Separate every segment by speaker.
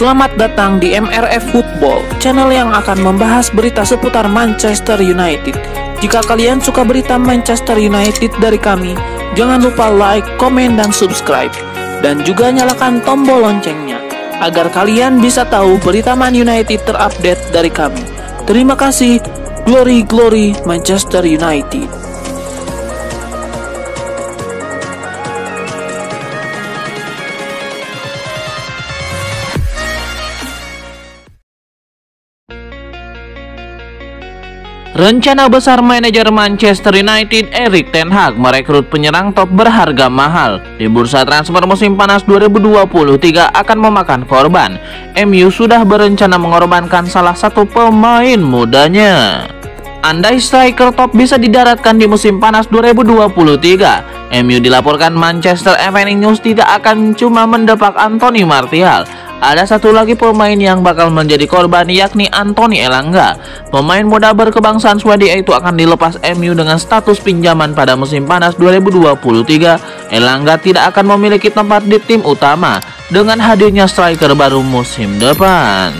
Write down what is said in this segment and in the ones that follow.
Speaker 1: Selamat datang di MRF Football, channel yang akan membahas berita seputar Manchester United. Jika kalian suka berita Manchester United dari kami, jangan lupa like, komen, dan subscribe. Dan juga nyalakan tombol loncengnya, agar kalian bisa tahu berita Man United terupdate dari kami. Terima kasih, Glory Glory Manchester United.
Speaker 2: Rencana besar manajer Manchester United Erik ten Hag merekrut penyerang top berharga mahal di bursa transfer musim panas 2023 akan memakan korban. MU sudah berencana mengorbankan salah satu pemain mudanya. Andai striker top bisa didaratkan di musim panas 2023, MU dilaporkan Manchester Evening News tidak akan cuma mendepak Anthony Martial. Ada satu lagi pemain yang bakal menjadi korban, yakni Anthony Elanga. Pemain muda berkebangsaan Swedia itu akan dilepas MU dengan status pinjaman pada musim panas 2023. Elanga tidak akan memiliki tempat di tim utama dengan hadirnya striker baru musim depan.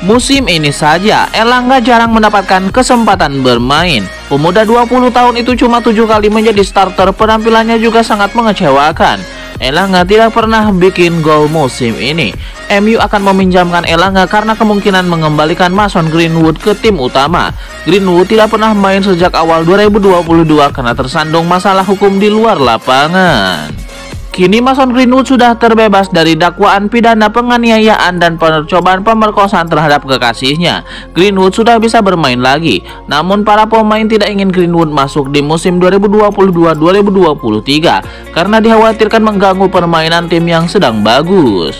Speaker 2: Musim ini saja, Elanga jarang mendapatkan kesempatan bermain. Pemuda 20 tahun itu cuma 7 kali menjadi starter, penampilannya juga sangat mengecewakan. Elanga tidak pernah bikin gol musim ini. MU akan meminjamkan Elanga karena kemungkinan mengembalikan Mason Greenwood ke tim utama. Greenwood tidak pernah main sejak awal 2022 karena tersandung masalah hukum di luar lapangan. Kini Mason Greenwood sudah terbebas dari dakwaan pidana penganiayaan dan percobaan pemerkosaan terhadap kekasihnya. Greenwood sudah bisa bermain lagi, namun para pemain tidak ingin Greenwood masuk di musim 2022-2023 karena dikhawatirkan mengganggu permainan tim yang sedang bagus.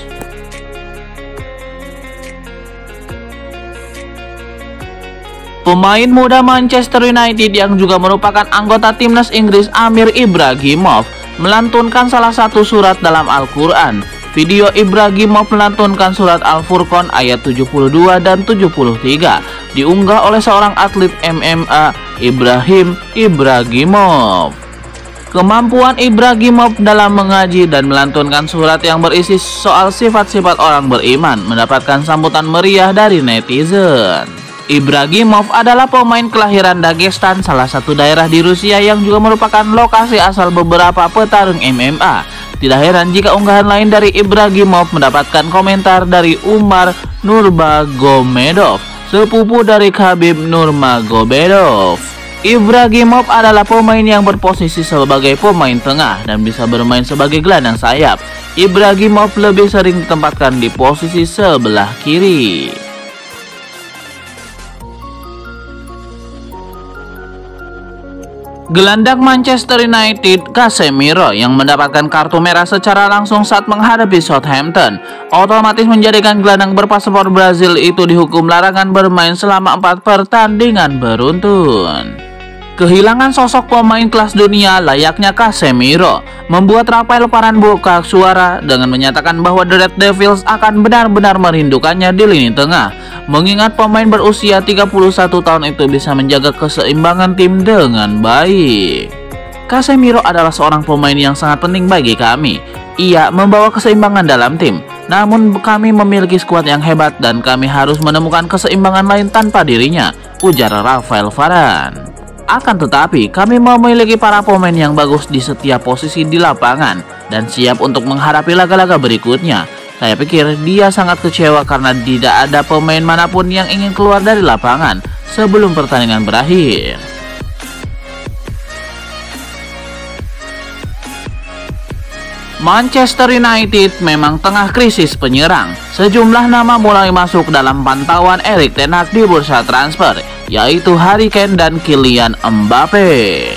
Speaker 2: Pemain muda Manchester United yang juga merupakan anggota timnas Inggris, Amir Ibrahimov, melantunkan salah satu surat dalam Al-Quran. Video Ibrahimov melantunkan surat Al-Furqan ayat 72 dan 73 diunggah oleh seorang atlet MMA, Ibrahim Ibrahimov. Kemampuan Ibrahimov dalam mengaji dan melantunkan surat yang berisi soal sifat-sifat orang beriman mendapatkan sambutan meriah dari netizen. Ibrahimov adalah pemain kelahiran Dagestan, salah satu daerah di Rusia yang juga merupakan lokasi asal beberapa petarung MMA. Tidak heran jika unggahan lain dari Ibrahimov mendapatkan komentar dari Umar Nurmagomedov, sepupu dari Khabib Nurmagomedov. Ibrahimov adalah pemain yang berposisi sebagai pemain tengah dan bisa bermain sebagai gelandang sayap. Ibrahimov lebih sering ditempatkan di posisi sebelah kiri. Gelandang Manchester United Casemiro yang mendapatkan kartu merah secara langsung saat menghadapi Southampton otomatis menjadikan gelandang berpaspor Brazil itu dihukum larangan bermain selama 4 pertandingan beruntun. Kehilangan sosok pemain kelas dunia layaknya Casemiro membuat Rafael Varane buka suara dengan menyatakan bahwa The Red Devils akan benar-benar merindukannya di lini tengah, mengingat pemain berusia 31 tahun itu bisa menjaga keseimbangan tim dengan baik. Casemiro adalah seorang pemain yang sangat penting bagi kami. Ia membawa keseimbangan dalam tim, namun kami memiliki skuad yang hebat dan kami harus menemukan keseimbangan lain tanpa dirinya, ujar Rafael Varane. Akan tetapi, kami memiliki para pemain yang bagus di setiap posisi di lapangan dan siap untuk menghadapi laga-laga berikutnya. Saya pikir dia sangat kecewa karena tidak ada pemain manapun yang ingin keluar dari lapangan sebelum pertandingan berakhir. Manchester United memang tengah krisis penyerang. Sejumlah nama mulai masuk dalam pantauan Erik ten Hag di bursa transfer, yaitu Harry Kane dan Kylian Mbappe.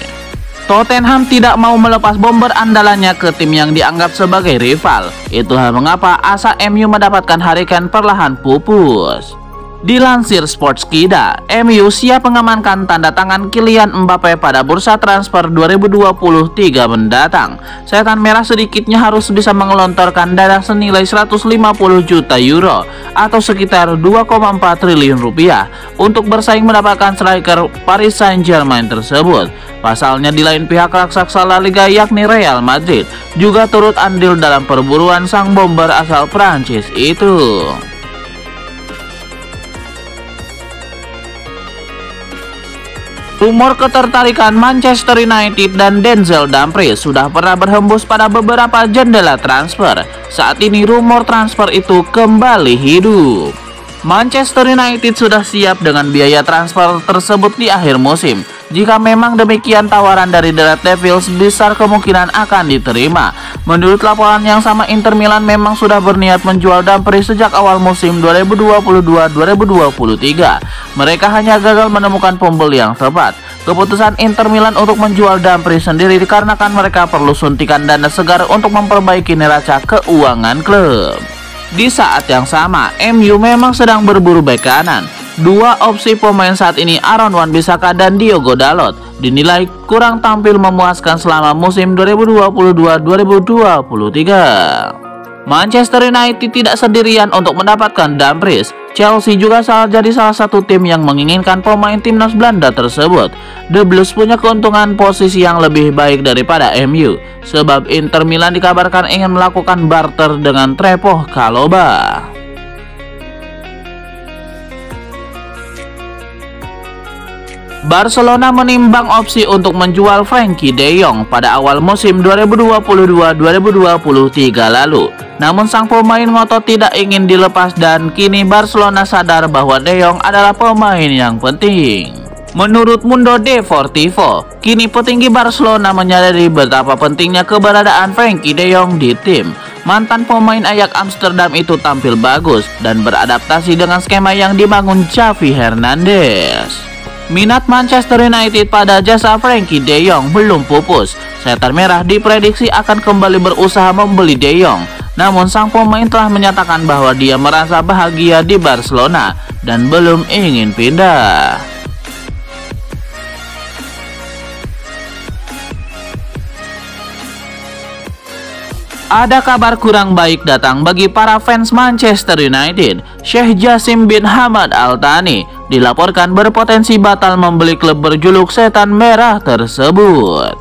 Speaker 2: Tottenham tidak mau melepas bomber andalannya ke tim yang dianggap sebagai rival. Itulah mengapa asa MU mendapatkan Harry Kane perlahan pupus. Dilansir Sportskida, MU siap mengamankan tanda tangan Kylian Mbappe pada bursa transfer 2023 mendatang. Setan Merah sedikitnya harus bisa mengelontorkan dana senilai 150 juta euro atau sekitar 2,4 triliun rupiah untuk bersaing mendapatkan striker Paris Saint-Germain tersebut. Pasalnya di lain pihak raksasa La Liga yakni Real Madrid juga turut andil dalam perburuan sang bomber asal Prancis itu. Rumor ketertarikan Manchester United dan Denzel Dumfries sudah pernah berhembus pada beberapa jendela transfer. Saat ini rumor transfer itu kembali hidup. Manchester United sudah siap dengan biaya transfer tersebut di akhir musim. Jika memang demikian, tawaran dari The Red Devils besar kemungkinan akan diterima. Menurut laporan yang sama, Inter Milan memang sudah berniat menjual Dumfries sejak awal musim 2022-2023. Mereka hanya gagal menemukan pembeli yang tepat. Keputusan Inter Milan untuk menjual Dumfries sendiri dikarenakan mereka perlu suntikan dana segar untuk memperbaiki neraca keuangan klub. Di saat yang sama, MU memang sedang berburu bek kanan. Dua opsi pemain saat ini, Aaron Wan-Bissaka dan Diogo Dalot, dinilai kurang tampil memuaskan selama musim 2022-2023. Manchester United tidak sendirian untuk mendapatkan Dumfries. Chelsea juga jadi salah satu tim yang menginginkan pemain timnas Belanda tersebut. The Blues punya keuntungan posisi yang lebih baik daripada MU, sebab Inter Milan dikabarkan ingin melakukan barter dengan Trevoh Chalobah. Barcelona menimbang opsi untuk menjual Frenkie de Jong pada awal musim 2022-2023 lalu. Namun sang pemain ngotot tidak ingin dilepas dan kini Barcelona sadar bahwa de Jong adalah pemain yang penting. Menurut Mundo Deportivo, kini petinggi Barcelona menyadari betapa pentingnya keberadaan Frenkie de Jong di tim. Mantan pemain Ajax Amsterdam itu tampil bagus dan beradaptasi dengan skema yang dibangun Xavi Hernandez. Minat Manchester United pada jasa Frenkie de Jong belum pupus. Setan Merah diprediksi akan kembali berusaha membeli de Jong. Namun sang pemain telah menyatakan bahwa dia merasa bahagia di Barcelona dan belum ingin pindah. Ada kabar kurang baik datang bagi para fans Manchester United. Sheikh Jassim bin Hamad Al Thani dilaporkan berpotensi batal membeli klub berjuluk Setan Merah tersebut.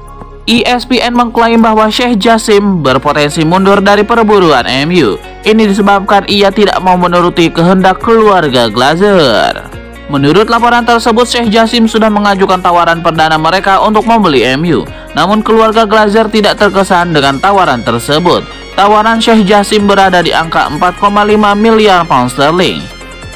Speaker 2: ESPN mengklaim bahwa Sheikh Jassim berpotensi mundur dari perburuan MU. Ini disebabkan ia tidak mau menuruti kehendak keluarga Glazer. Menurut laporan tersebut, Sheikh Jassim sudah mengajukan tawaran perdana mereka untuk membeli MU. Namun keluarga Glazer tidak terkesan dengan tawaran tersebut. Tawaran Sheikh Jassim berada di angka 4,5 miliar pound sterling.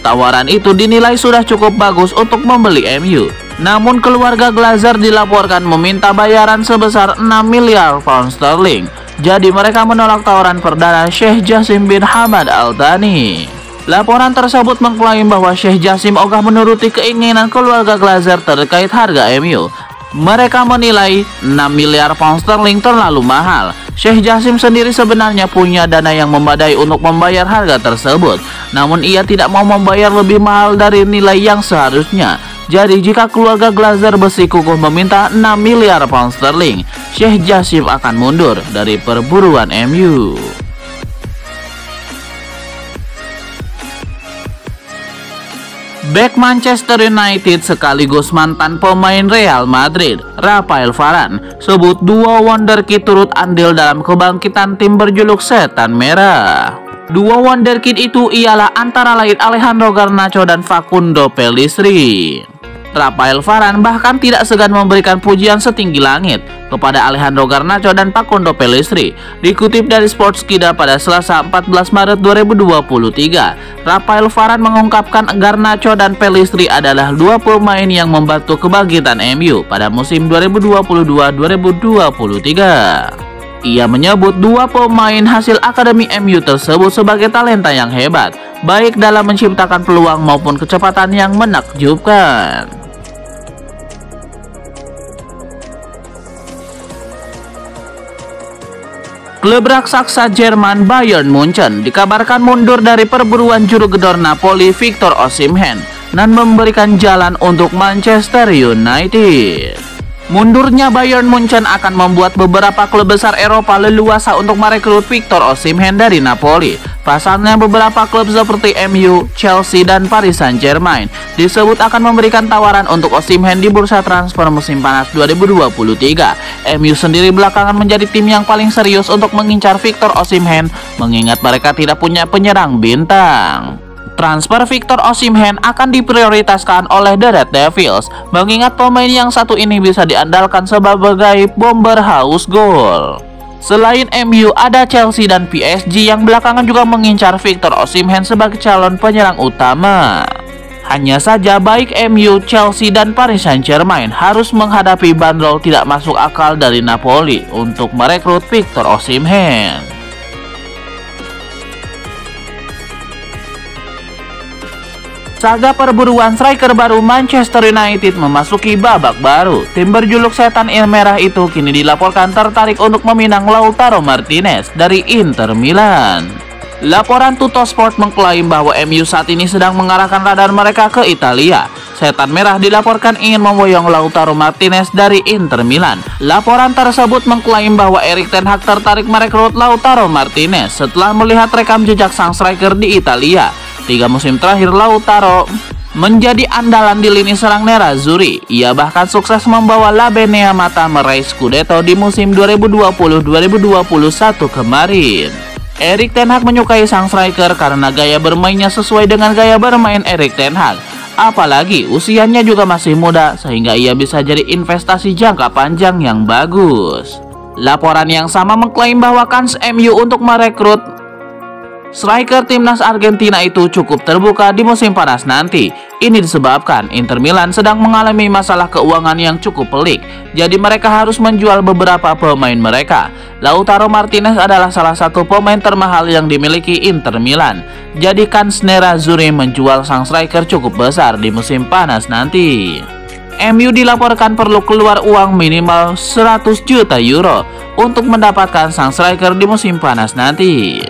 Speaker 2: Tawaran itu dinilai sudah cukup bagus untuk membeli MU. Namun keluarga Glazer dilaporkan meminta bayaran sebesar 6 miliar pound sterling. Jadi mereka menolak tawaran perdana Sheikh Jassim bin Hamad Al Thani. Laporan tersebut mengklaim bahwa Sheikh Jassim ogah menuruti keinginan keluarga Glazer terkait harga MU. Mereka menilai 6 miliar pound sterling terlalu mahal. Sheikh Jassim sendiri sebenarnya punya dana yang memadai untuk membayar harga tersebut. Namun ia tidak mau membayar lebih mahal dari nilai yang seharusnya. Jadi jika keluarga Glazer bersikukuh meminta 6 miliar pound sterling, Sheikh Jassim akan mundur dari perburuan MU. Bek Manchester United sekaligus mantan pemain Real Madrid, Rafael Varane, sebut duo wonderkid turut andil dalam kebangkitan tim berjuluk Setan Merah. Duo wonderkid itu ialah antara lain Alejandro Garnacho dan Facundo Pellistri. Rafael Varane bahkan tidak segan memberikan pujian setinggi langit kepada Alejandro Garnacho dan Facundo Pellistri. Dikutip dari Sportskida pada Selasa 14 Maret 2023, Rafael Varane mengungkapkan Garnacho dan Pellistri adalah dua pemain yang membantu kebangkitan MU pada musim 2022-2023. Ia menyebut dua pemain hasil akademi MU tersebut sebagai talenta yang hebat, baik dalam menciptakan peluang maupun kecepatan yang menakjubkan. Klub raksasa Jerman Bayern Munchen dikabarkan mundur dari perburuan juru gedor Napoli Victor Osimhen dan memberikan jalan untuk Manchester United. Mundurnya Bayern Munchen akan membuat beberapa klub besar Eropa leluasa untuk merekrut Victor Osimhen dari Napoli. Pasalnya beberapa klub seperti MU, Chelsea, dan Paris Saint-Germain disebut akan memberikan tawaran untuk Osimhen di bursa transfer musim panas 2023. MU sendiri belakangan menjadi tim yang paling serius untuk mengincar Victor Osimhen, mengingat mereka tidak punya penyerang bintang. Transfer Victor Osimhen akan diprioritaskan oleh The Red Devils, mengingat pemain yang satu ini bisa diandalkan sebagai bomber haus gol. Selain MU, ada Chelsea dan PSG yang belakangan juga mengincar Victor Osimhen sebagai calon penyerang utama. Hanya saja baik MU, Chelsea, dan Paris Saint-Germain harus menghadapi bandrol tidak masuk akal dari Napoli untuk merekrut Victor Osimhen. Saga perburuan striker baru Manchester United memasuki babak baru. Tim berjuluk Setan Merah itu kini dilaporkan tertarik untuk meminang Lautaro Martinez dari Inter Milan. Laporan Tuttosport mengklaim bahwa MU saat ini sedang mengarahkan radar mereka ke Italia. Setan Merah dilaporkan ingin memboyong Lautaro Martinez dari Inter Milan. Laporan tersebut mengklaim bahwa Erik ten Hag tertarik merekrut Lautaro Martinez setelah melihat rekam jejak sang striker di Italia. 3 musim terakhir Lautaro menjadi andalan di lini serang Nerazzurri. Ia bahkan sukses membawa La Beneamata meraih Scudetto di musim 2020-2021 kemarin. Erik ten Hag menyukai sang striker karena gaya bermainnya sesuai dengan gaya bermain Erik ten Hag. Apalagi usianya juga masih muda sehingga ia bisa jadi investasi jangka panjang yang bagus. Laporan yang sama mengklaim bahwa kans MU untuk merekrut striker timnas Argentina itu cukup terbuka di musim panas nanti. Ini disebabkan Inter Milan sedang mengalami masalah keuangan yang cukup pelik, jadi mereka harus menjual beberapa pemain mereka. Lautaro Martinez adalah salah satu pemain termahal yang dimiliki Inter Milan, jadi kans Nerazzurri menjual sang striker cukup besar di musim panas nanti. MU dilaporkan perlu keluar uang minimal 100 juta euro untuk mendapatkan sang striker di musim panas nanti.